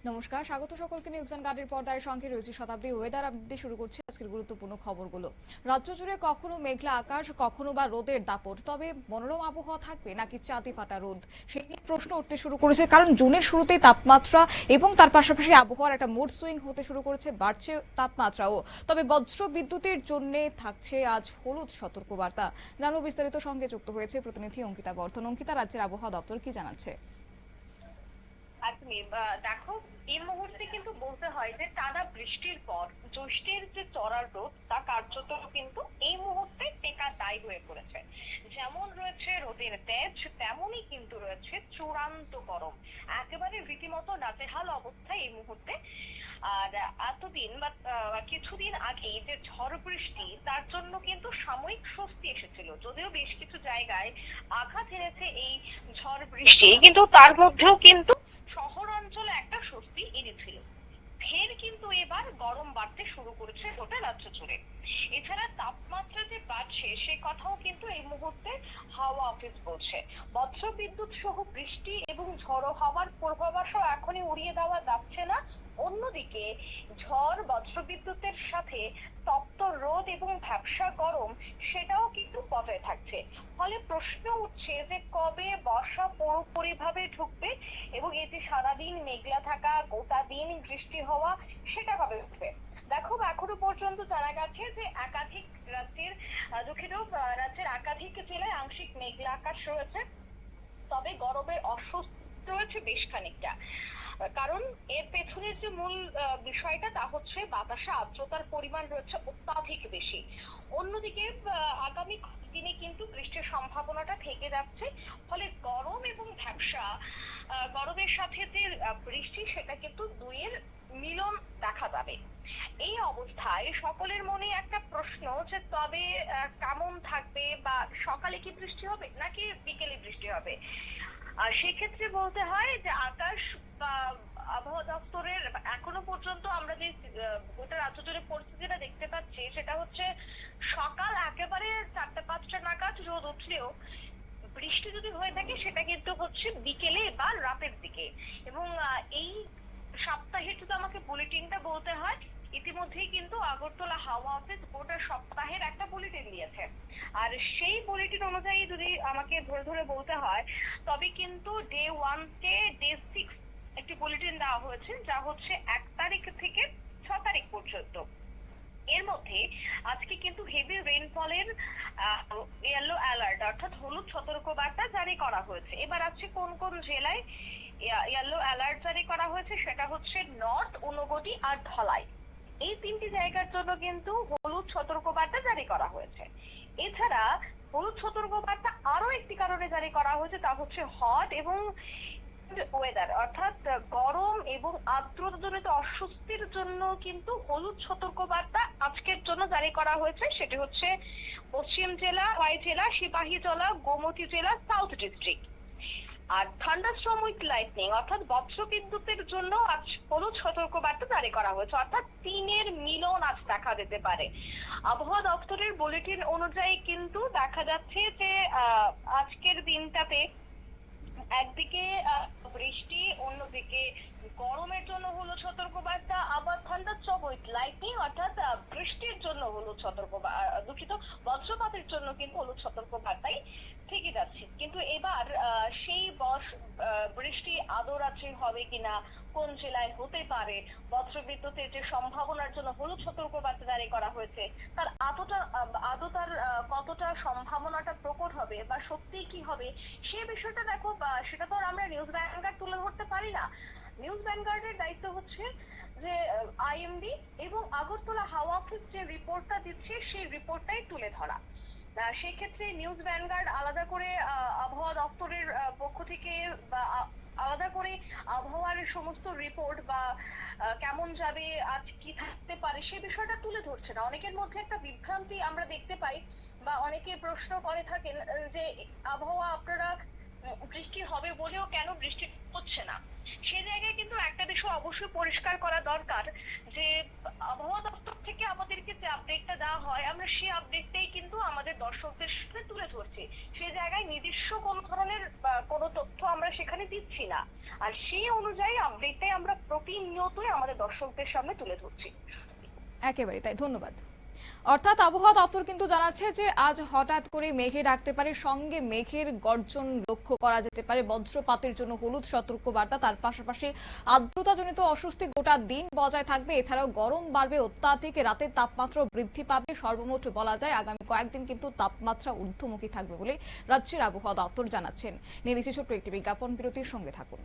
নমস্কার, স্বাগত সকলকে নিউজ ভ্যানগার্ডের পর্দায় সঙ্গে রয়েছে শতাব্দী। ওয়েদার আপডেট দিয়ে শুরু করছি আজকের গুরুত্বপূর্ণ খবরগুলো। রাজ্য জুড়ে কখনো মেঘলা আকাশ, কখনো বা রোদের দাপট। তবে মনোরম আবহাওয়া থাকবে নাকি চাঁদে ফাটা রোদ, সেই নিয়ে প্রশ্ন উঠতে শুরু করেছে। কারণ জুনের শুরুতেই তাপমাত্রা এবং তার পাশাপাশি আবহাওয়ার একটা মুড সুইং হতে শুরু করেছে, বাড়ছে তাপমাত্রাও। তবে বজ্র বিদ্যুতের জন্য থাকছে আজ হলুদ সতর্কবার্তা। জানবো বিস্তারিত, সঙ্গে যুক্ত হয়েছে প্রতিনিধি অঙ্কিতা বর্ধন। অঙ্কিতা, রাজ্যের আবহাওয়া দপ্তর কি জানাচ্ছে? দেখো, এই মুহূর্তে কিন্তু বলতে হয় যে টানা বৃষ্টির পর জ্যৈষ্ঠের যে চড়ার রোদ তা কার্যত কিন্তু এই মুহূর্তে টেকা দায় হয়ে পড়েছে। যেমন রয়েছে রোদের তেজ, তেমনই কিন্তু রয়েছে চূড়ান্ত গরম। একেবারে রীতিমতো নাজেহাল অবস্থা এই মুহূর্তে। আর এতদিন বা কিছুদিন আগে যে ঝড় বৃষ্টি, তার জন্য কিন্তু সাময়িক স্বস্তি এসেছিল, যদিও বেশ কিছু জায়গায় আঘাত এনেছে এই ঝড় বৃষ্টি, কিন্তু তার মধ্যেও কিন্তু শহর অঞ্চলে একটা স্বস্তি এনেছিল। ফের কিন্তু এবার গরম বাড়তে শুরু করেছে গোটা রাজ্য জুড়ে। এছাড়া তাপমাত্রা যে বাড়ছে সে কথাও কিন্তু এই মুহূর্তে হাওয়া অফিস বলছে। বজ্র বিদ্যুৎ সহ বৃষ্টি এবং ঝড়ো হাওয়ার পূর্বাভাসও এখনই উড়িয়ে দেওয়া যাচ্ছে না। অন্যদিকে ঝড় বজ্র বিদ্যুতের সাথে তপ্ত রোদ এবং ভ্যাপসা গরম, সেটাও কিন্তু বজায় থাকছে। ফলে প্রশ্ন উঠছে যে কবে বর্ষা পুরোপুরিভাবে ঢুকবে এবং এই যে সারাদিন মেঘলা থাকা, গোটা দিন বৃষ্টি হওয়া, সেটা কবে উঠবে। দেখো, এখনো পর্যন্ত জানা গেছে যে একাধিক রাজ্যের দুঃখিত রাজ্যের একাধিক জেলায় আংশিক মেঘলা আকাশ রয়েছে। তবে গরমের অস্বস্তি রয়েছে বেশ খানিকটা। কারণ এর পেছনের যে মূল বিষয়টা তা হচ্ছে বাতাসে আর্দ্রতার পরিমাণ রয়েছে অত্যাধিক বেশি। অন্যদিকে আগামী দিনে কিন্তু বৃষ্টির সম্ভাবনাটা থেকে যাচ্ছে। ফলে গরম এবং ভ্যাপসা গরমের সাথে যে বৃষ্টি, সেটা কিন্তু দুইয়ের মিলন দেখা যাবে। এই অবস্থায় সকলের মনে একটা প্রশ্ন যে তবে কেমন থাকবে, বা সকালে কি বৃষ্টি হবে নাকি বিকেলে বৃষ্টি হবে। আর সেক্ষেত্রে বলতে হয় যে আকাশ বা আবহাওয়া দপ্তরের এখনো পর্যন্ত আমরা যে গোটা রাজ্য জুড়ে পরিস্থিতিটা দেখতে পাচ্ছি, সেটা হচ্ছে সকাল একেবারে 4টা-5টা নাগাদ রোদ উঠলেও বৃষ্টি যদি হয়ে থাকে সেটা কিন্তু হচ্ছে বিকেলে বা রাতের দিকে। এবং এই সপ্তাহে যদি আমাকে বুলেটিনটা বলতে হয়, ইতিমধ্যেই কিন্তু আগরতলা হাওয়া অফিস গোটা সপ্তাহের একটা বুলেটিন দিয়েছে। আর সেই বুলেটিন অনুযায়ী যদি আমাকে ধরে ধরে বলতে হয়, তবে কিন্তু ডে 1 তে ডে 6 একটি বুলেটিন দেওয়া হয়েছে, যা হচ্ছে 1 তারিখ থেকে 6 তারিখ পর্যন্ত। এর মধ্যে আজকে কিন্তু হেভি রেইনফলের ইয়েলো অ্যালার্ট অর্থাৎ হলুদ সতর্কবার্তা জারি করা হয়েছে। এবার আছে কোন কোন জেলায় ইয়েলো অ্যালার্ট জারি করা হয়েছে, সেটা হচ্ছে নর্থ, ঊনকোটি আর ধলাই। এই 3টি জায়গার জন্য কিন্তু হলুদ সতর্কবার্তা জারি করা হয়েছে। এছাড়া হলুদ সতর্কবার্তা আরো একটি কারণে জারি করা হয়েছে, তা হচ্ছে হট এবং ওয়েদার অর্থাৎ গরম এবং আর্দ্রতাজনিত অস্বস্তির জন্য কিন্তু হলুদ সতর্কবার্তা আজকের জন্য জারি করা হয়েছে। সেটি হচ্ছে পশ্চিম জেলা, খোয়াই জেলা, সিপাহীজলা, গোমতী জেলা, সাউথ ডিস্ট্রিক্ট। আর থান্ডারস্টর্ম উইথ লাইটনিং অর্থাৎ বজ্র বিদ্যুতের জন্য আজ হলুদ সতর্কবার্তা জারি করা হয়েছে। অর্থাৎ তিনের মিলন আজ দেখা যেতে পারে। আবহাওয়া দপ্তরের বুলেটিন অনুযায়ী কিন্তু দেখা যাচ্ছে যে আজকের দিনটাতে একদিকে বৃষ্টি, অন্যদিকে গরমের জন্য হলুদ সতর্কবার্তা, আবার থান্ডারস্টর্ম উইথ লাইটনিং অর্থাৎ বৃষ্টির জন্য হলুদ দুঃখিত, বজ্রপাতের জন্য কিন্তু হলুদ সতর্কবার্তাই থেকে যাচ্ছে। কিন্তু এবার সেই বৃষ্টি আদৌ রাত্রি হবে কিনা, কোন জেলায় হতে পারে, বজ্র বিদ্যুতের যে সম্ভাবনার জন্য হলুদ সতর্কবার্তা জারি করা হয়েছে, তার আদৌ তার কতটা সম্ভাবনাটা প্রকট হবে বা সত্যি কি হবে, সে বিষয়টা দেখো, সেটা তো আর আমরা নিউজ ভ্যানগার্ড তুলে ধরতে পারি না। নিউজ ভ্যানগার্ডের দায়িত্ব হচ্ছে যে আইএমডি এবং আগরতলা হাওয়া অফিস যে রিপোর্টটা দিচ্ছে সেই রিপোর্টটাই তুলে ধরা। সেই ক্ষেত্রে নিউজ ভ্যানগার্ড আলাদা করে আবহাওয়া দপ্তরের পক্ষ থেকে বা আলাদা করে আবহাওয়ার সমস্ত রিপোর্ট বা কেমন যাবে, আজ কি থাকতে পারে, সে বিষয়টা তুলে ধরছে না। অনেকের মধ্যে একটা বিভ্রান্তি আমরা দেখতে পাই, বা অনেকে প্রশ্ন করে থাকেন যে আবহাওয়া আপনারা বৃষ্টি হবে বলেও কেন বৃষ্টি হচ্ছে না। সে জায়গায় কিন্তু একটা বিষয় অবশ্যই পরিষ্কার করা দরকার যে আবহাওয়া দপ্তর থেকে আমাদেরকে যে আপডেটটা দেওয়া হয় আমরা সেই আপডেটটাই কিন্তু আমাদের দর্শকদের সাথে তুলে ধরছি। সেই জায়গায় নিজস্ব কোনো ধরনের কোনো তথ্য আমরা সেখানে দিচ্ছি না। আর সেই অনুযায়ী আপডেটটাই আমরা প্রতিনিয়তই আমাদের দর্শকদের সামনে তুলে ধরছি। একেবারে তাই, ধন্যবাদ। অর্থাৎ আবহাওয়া দপ্তর কিন্তু জানাচ্ছে যে আজ হঠাৎ করে মেঘে ডাকতে পারে, সঙ্গে মেঘের গর্জন লক্ষ্য করা যেতে পারে, বজ্রপাতের জন্য হলুদ সতর্কবার্তা, তার পাশাপাশি আর্দ্রতাজনিত অস্বস্তি গোটা দিন বজায় থাকবে। এছাড়াও গরম বাড়বে অত্যাধিক, রাতের তাপমাত্রা বৃদ্ধি পাবে। সর্বমোট বলা যায় আগামী কয়েকদিন কিন্তু তাপমাত্রা ঊর্ধ্বমুখী থাকবে বলে রাজ্যের আবহাওয়া দপ্তর জানাচ্ছেন। নিয়ে নিচ্ছি ছোট্ট একটি বিজ্ঞাপন বিরতির, সঙ্গে থাকুন।